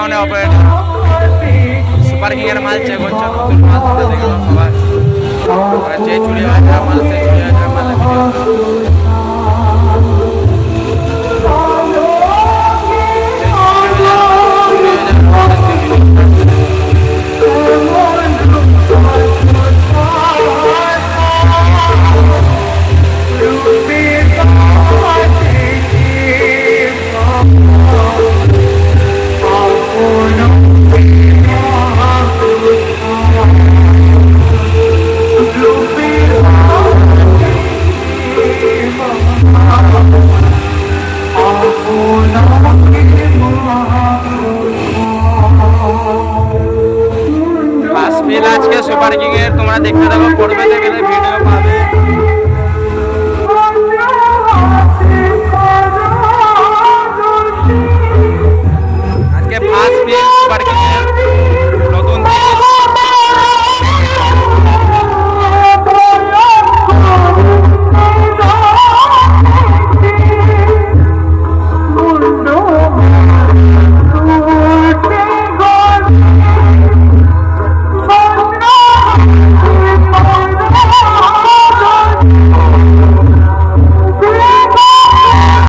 গোডাউনে operator super king এর মাল চেক হচ্ছে, নতুন মাল দেখে সবাই যে চুরি হয়ে যাওয়া মাল, সেই চুরি হয়ে যাওয়া মাল আজকে সুপার কিং এর তোমরা দেখতে থাকো, পড়বে গেলে ভিডিও পাবে। আজকে ফার্স্ট সুপার কিং